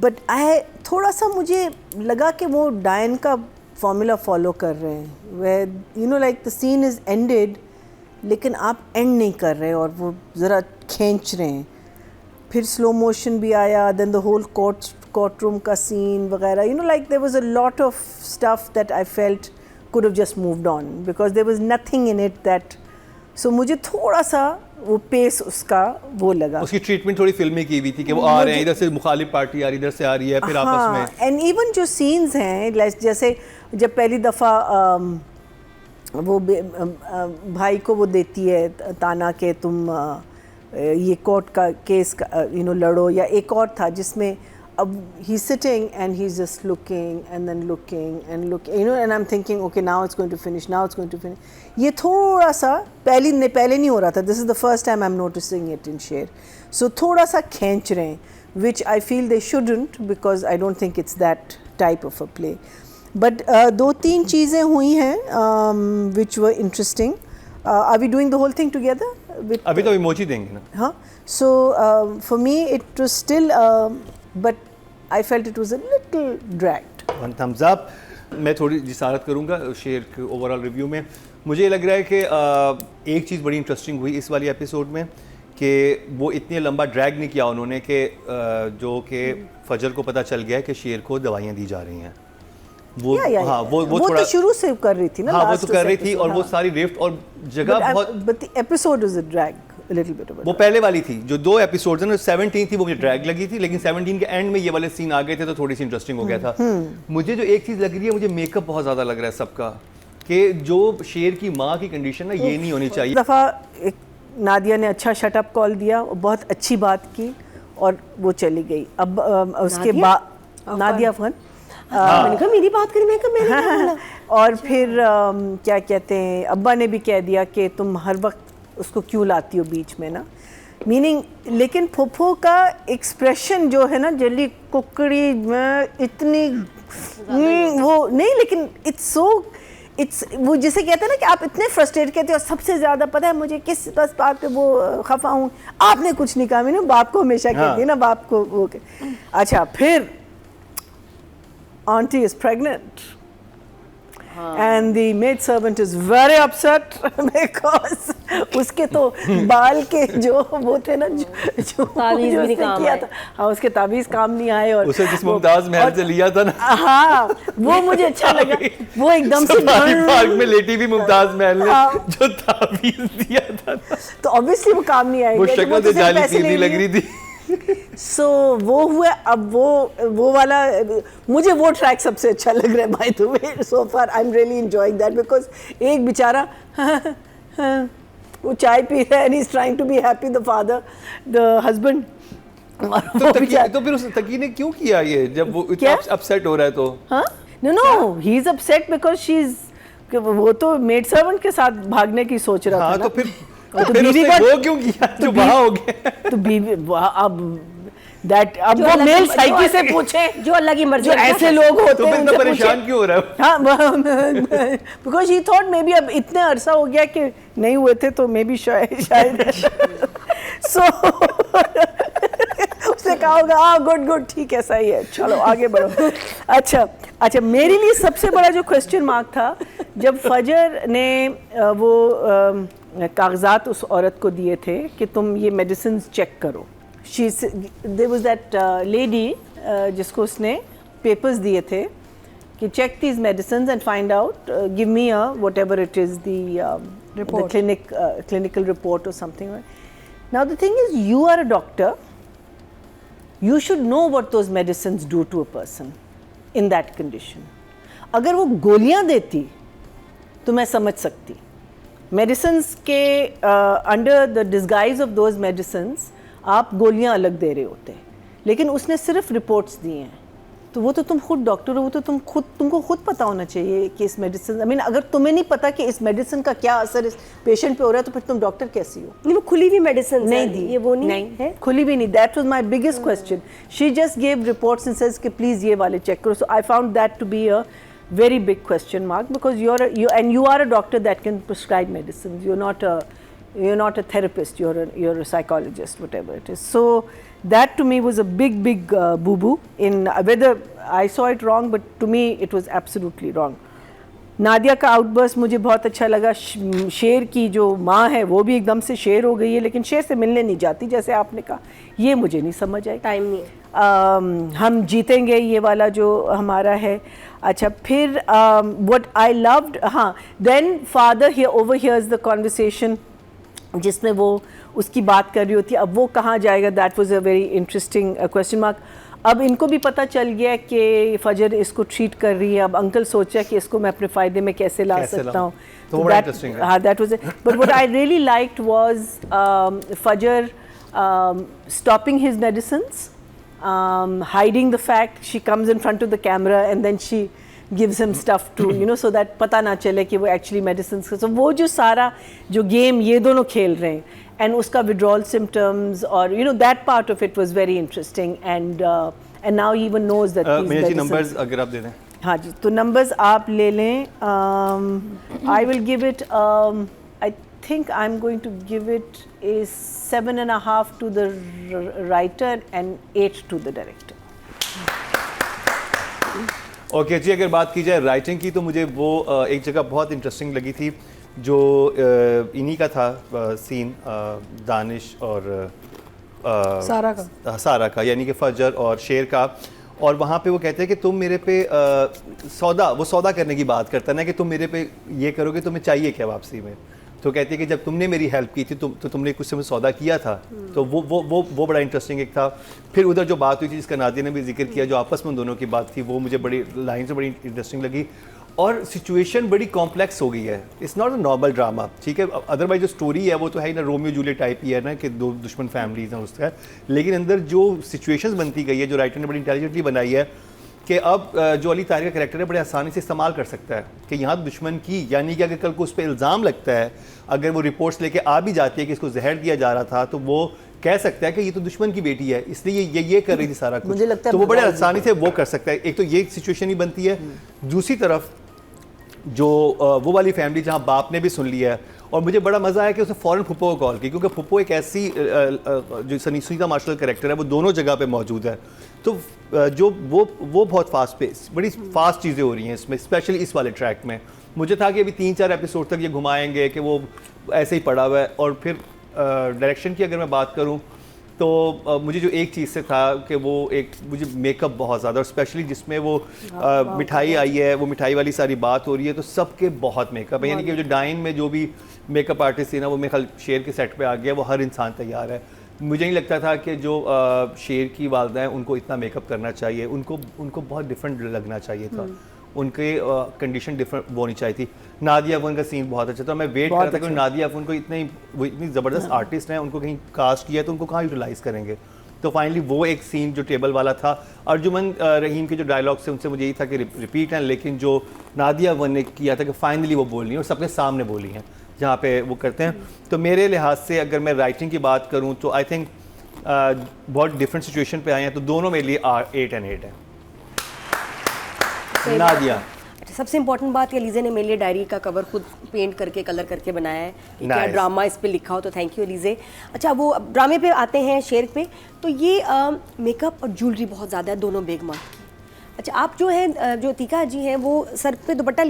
But I تھوڑا سا مجھے لگا کہ وہ ڈائن کا فارمولا فالو کر رہے ہیں, you know like the scene is ended لیکن آپ اینڈ نہیں کر رہے اور وہ ذرا کھینچ رہے ہیں. پھر سلو موشن بھی آیا, دین دا ہول کورٹ روم کا سین وغیرہ, you know like there was a lot of stuff that I felt could have just moved on because there was nothing in it that, so مجھے تھوڑا سا وہ پیس اس کا وہ لگا. اس کی ٹریٹمنٹ تھوڑی فلمی کی ہوئی تھی کہ وہ آ رہے ہیں ادھر سے مخالف پارٹی آ رہی ادھر سے آ رہی ہے پھر آپس میں. اینڈ ایون جو سینز ہیں جیسے جب پہلی دفعہ وہ بھائی کو وہ دیتی ہے تانا کہ تم یہ کورٹ کا کیس یو نو لڑو, یا ایک اور تھا جس میں اب he's sitting and he's just looking and then looking and looking, you know, and I'm thinking okay now it's going to finish, now it's going to finish. یہ تھوڑا سا پہلے نہیں ہو رہا تھا, this is the first time I'm noticing it in Sher. So تھوڑا سا کھینچ رہے ہیں which I feel they shouldn't because I don't think it's that type of a play. But دو تین چیزیں ہوئی ہیں which were interesting. Are we doing the whole thing together? ابھی تو ایموجی دیں گے نا. ہاں, so for me it was still but I felt it was a little dragged. One thumbs up. میں تھوڑی جسارت کروں گا شیئر کے اوور آل ریویو میں. مجھے یہ لگ رہا ہے کہ ایک چیز بڑی انٹرسٹنگ ہوئی اس والی ایپیسوڈ میں کہ وہ اتنے لمبا ڈریگ نہیں کیا انہوں نے کہ جو کہ فجر کو پتہ چل گیا ہے کہ شیر کو دوائیاں دی جا رہی ہیں. وہ تو شروع سے کر رہی تھی نا, ہاں وہ تو کر رہی تھی اور وہ ساری ریفٹ اور جگہ بہت, but the episode was a drag a little bit of a وہ پہلے والی تھی جو دو ایپیسوڈز ہیں 17 تھی وہ مجھے ڈریگ لگی تھی, لیکن 17 کے اینڈ میں یہ والے سین آ گئے تھے تو تھوڑی سی انٹرسٹنگ ہو گیا تھا. مجھے جو ایک چیز لگ رہی ہے مجھے میک اپ بہت زیادہ لگ رہا ہے سب کا کہ جو شیر کی ماں کی کنڈیشن ہے یہ نہیں ہونی چاہیے. دفعہ نادیہ نے اچھا شٹ اپ کال دیا, بہت اچھی بات کی اور وہ چلی گئی. اب اس کے بعد نادیہ افغان میں نے کہا میری بات کری, میں کہا میں نے اور پھر کیا کہتے ہیں ابا نے بھی کہہ دیا کہ تم ہر وقت اس کو کیوں لاتی ہو بیچ میں نا, میننگ لیکن پھپھو کا ایکسپریشن جو ہے نا جلی ککڑی میں اتنی وہ نہیں, لیکن اٹس وہ جسے کہتے ہیں نا کہ آپ اتنے فرسٹریٹ کہتے ہو, سب سے زیادہ پتہ ہے مجھے کس بس بات پہ وہ خفا ہوں, آپ نے کچھ نہیں کہا, میں نے باپ کو ہمیشہ کہتی ہے نا باپ کو وہ. اچھا پھر auntie is pregnant and the maid servant is very upset because اس کے تو بال کے جو وہ تھے نا جو تعویذ بھی کام کیا تھا, ہاں اس کے تعویذ کام نہیں آئے, اور اسے جس ممتاز محل سے لیا تھا نا, ہاں وہ مجھے اچھا لگا, وہ ایک دم سے پارک میں لیٹی بھی ممتاز محل نے جو تعویذ دیا تھا تو obviously وہ کام نہیں آئے گا, وہ شکل سے جالی پیلی لگ رہی تھی. سو وہ ہوا. اب وہ والا مجھے وہ ٹریک سب سے اچھا لگ رہا ہے by the way so far. I am really enjoying that because ایک بیچارہ وہ چائے پی رہا ہے and he is trying to be happy, the father the husband. تو پھر اس تقی نے کیوں کیا یہ جب وہ اتنا اپسیٹ ہو رہا ہے تو؟ ہاں نو ہی از اپسیٹ بیکاز شی از, وہ تو میڈ سرونٹ کے ساتھ بھاگنے کی سوچ رہا تھا. تو پھر وہ کیوں کیا جو وہاں ہو گیا تو بیوی اب دیٹ اب وہ میل سائیکی سے پوچھیں جو اللہ کی مرضی, جو ایسے لوگ ہوتے ہیں تو پریشان کیوں ہو رہا ہے؟ ہاں because he thought maybe اب اتنے عرصہ ہو گیا کہ نہیں ہوئے تھے تو مے بی شاید سو اس نے کہا ہوگا ہاں گڈ ٹھیک ہے صحیح ہے چلو آگے بڑھو. اچھا میرے لیے سب سے بڑا جو کوشچن مارک تھا جب فجر نے وہ کاغذات اس عورت کو دیے تھے کہ تم یہ میڈیسنز چیک کرو. there was that lady جس کو اس نے پیپرز دیے تھے کہ check these medicines and find out, give me a whatever it is the clinical report or something. Now the thing is, you are a doctor, you should know what those medicines do to a person in that condition. اگر وہ گولیاں دیتی تو میں سمجھ سکتی, medicines کے under the disguise of those medicines آپ گولیاں الگ دے رہے ہوتے, لیکن اس نے صرف رپورٹس دی ہیں. تو وہ تو تم خود ڈاکٹر ہو, وہ تو تم کو خود پتہ ہونا چاہیے کہ اس میڈیسن, آئی مین اگر تمہیں نہیں پتا کہ اس میڈیسن کا کیا اثر اس پیشنٹ پہ ہو رہا ہے تو پھر تم ڈاکٹر کیسی ہو؟ نہیں وہ کھلی ہوئی میڈیسن نہیں دی, یہ وہ نہیں ہے کھلی بھی نہیں. That was my biggest question. She just give reports and says کہ پلیز یہ والے چیک کرو. So I found that to be a very big question mark because you are a doctor that can prescribe medicines. You're not a therapist, you're a psychologist, whatever it is. So that to me was a big boo-boo in whether I saw it wrong, but to me it was absolutely wrong. Nadia کا out burst مجھے بہت اچھا لگا. شیر کی جو ماں ہے وہ بھی ایک دم سے شیر ہو گئی ہے لیکن شیر سے ملنے نہیں جاتی جیسے آپ نے کہا, یہ مجھے نہیں سمجھ آئی. ٹائم نہیں ہے. ہم جیتیں گے یہ والا جو ہمارا ہے. اچھا پھر what I loved, ہاں then father here overhears the conversation جس میں وہ اس کی بات کر رہی ہوتی ہے, اب وہ کہاں جائے گا, that was a very interesting question mark. اب ان کو بھی پتہ چل گیا کہ فجر اس کو ٹریٹ کر رہی ہے, اب انکل سوچا کہ اس کو میں اپنے فائدے میں کیسے لا سکتا ہوں. ہاں that was it. But what I really liked was Fajr stopping his medicines, hiding the fact. She comes in front of the camera and then she gives him stuff to, so that پتہ نہ چلے کہ وہ actually medicines. So وہ جو سارا جو game یہ دونوں کھیل رہے ہیں and اس کا withdrawal symptoms اور that part of it was very interesting and now he even knows that these میرے medicines. نمبرز اگر آپ دے دیں. ہاں جی, تو نمبرز آپ لے لیں. I will give it I think I'm going to give it a 7.5 to the writer and 8 to the director. Okay جی, اگر بات کی جائے رائٹنگ کی تو مجھے وہ ایک جگہ بہت انٹرسٹنگ لگی تھی جو انہی کا تھا سین, دانش اور سارا کا, یعنی کہ فجر اور شیر کا. اور وہاں پہ وہ کہتے ہیں کہ تم میرے پہ سودا کرنے کی بات کرتا ہے نا, کہ تم میرے پہ یہ کرو کہ تمہیں چاہیے کیا واپسی میں. تو کہتے ہیں کہ جب تم نے میری ہیلپ کی تھی تو تم نے کچھ سے میں سودا کیا تھا. تو وہ بڑا انٹرسٹنگ ایک تھا. پھر ادھر جو بات ہوئی تھی جس کا نادیہ نے بھی ذکر کیا, جو آپس میں ان دونوں کی بات تھی, وہ مجھے بڑی لائن سے بڑی انٹرسٹنگ لگی. اور سچویشن بڑی کمپلیکس ہو گئی ہے, it's not a normal drama, ٹھیک ہے. ادروائز جو اسٹوری ہے وہ تو ہے نا رومیو جولیٹ ٹائپ ہی ہے نا, کہ دو دشمن فیملیز ہیں اس کا, لیکن اندر جو سچویشنز بنتی گئی ہے, جو رائٹر نے بڑی انٹیلیجنٹلی بنائی ہے, کہ اب جو علی طارق کا کریکٹر ہے بڑے آسانی سے استعمال کر سکتا ہے کہ یہاں دشمن کی, یعنی کہ اگر کل کو اس پہ الزام لگتا ہے, اگر وہ رپورٹس لے کے آ بھی جاتی ہے کہ اس کو زہر دیا جا رہا تھا, تو وہ کہہ سکتا ہے کہ یہ تو دشمن کی بیٹی ہے, اس لیے یہ کر رہی تھی سارا کچھ, تو وہ بڑے آسانی سے وہ کر سکتا ہے. ایک تو یہ سچویشن ہی بنتی ہے. دوسری طرف جو وہ والی فیملی جہاں باپ نے بھی سن لیا ہے, اور مجھے بڑا مزہ آیا کہ اس نے فوراً پھپھو کو کال کی, کیونکہ پھپھو ایک ایسی جو سنیتا مارشل کریکٹر ہے وہ دونوں جگہ پہ موجود ہے. تو جو وہ بہت فاسٹ پیس, بڑی فاسٹ چیزیں ہو رہی ہیں اس میں, اسپیشلی اس والے ٹریک میں. مجھے تھا کہ ابھی 3-4 ایپیسوڈ تک یہ گھمائیں گے کہ وہ ایسے ہی پڑا ہوا ہے. اور پھر ڈائریکشن کی اگر میں بات کروں تو مجھے جو ایک چیز سے تھا کہ وہ ایک مجھے میک اپ بہت زیادہ, اور اسپیشلی جس میں وہ مٹھائی آئی ہے, وہ مٹھائی والی ساری بات ہو رہی ہے, تو سب کے بہت میک اپ ہے. یعنی کہ جو ڈائن میں جو بھی میک اپ آرٹسٹ تھی نا, وہ میرے خیال شیر کے سیٹ پہ آ گیا, وہ ہر انسان تیار ہے. مجھے نہیں لگتا تھا کہ جو شیر کی والدہ ہیں ان کو اتنا میک اپ کرنا چاہیے, ان کو بہت ڈفرینٹ لگنا چاہیے تھا, ان کی کنڈیشن ڈفرینٹ وہ ہونی چاہیے تھی. نادیہ افغان کا سین بہت اچھا تھا. میں ویٹ کر رہا تھا کہ نادیہ افغان کو وہ اتنی زبردست آرٹسٹ ہیں, ان کو کہیں کاسٹ کیا تو ان کو کہاں یوٹیلائز کریں گے. تو فائنلی وہ ایک سین جو ٹیبل والا تھا, ارجمن رحیم کے جو ڈائلاگس تھے ان سے مجھے یہی تھا کہ ریپیٹ ہیں, لیکن جو نادیہ افغان نے کیا تھا کہ فائنلی وہ بولنی ہے اور سب کے سامنے بولی ہیں جہاں پہ وہ کرتے ہیں. تو میرے لحاظ سے اگر میں رائٹنگ کی بات کروں تو آئی تھنک بہت ڈفرینٹ سچویشن پہ آئے ہیں, تو دونوں میرے لیے 8 and 8 ہیں. نادیہ سب سے امپورٹنٹ بات کہ علیزے نے میرے لیے ڈائری کا کور خود پینٹ کر کے کلر کر کے بنایا ہے کہ کیا ڈرامہ اس پہ لکھا ہو, تو تھینک یو علیزے. اچھا وہ ڈرامے پہ آتے ہیں, شیر پہ, تو یہ میک اپ اور جولری بہت زیادہ ہے دونوں بیگمات کی. اچھا آپ جو ہیں جو عتیقہ جی ہیں وہ سر پہ دوپٹہ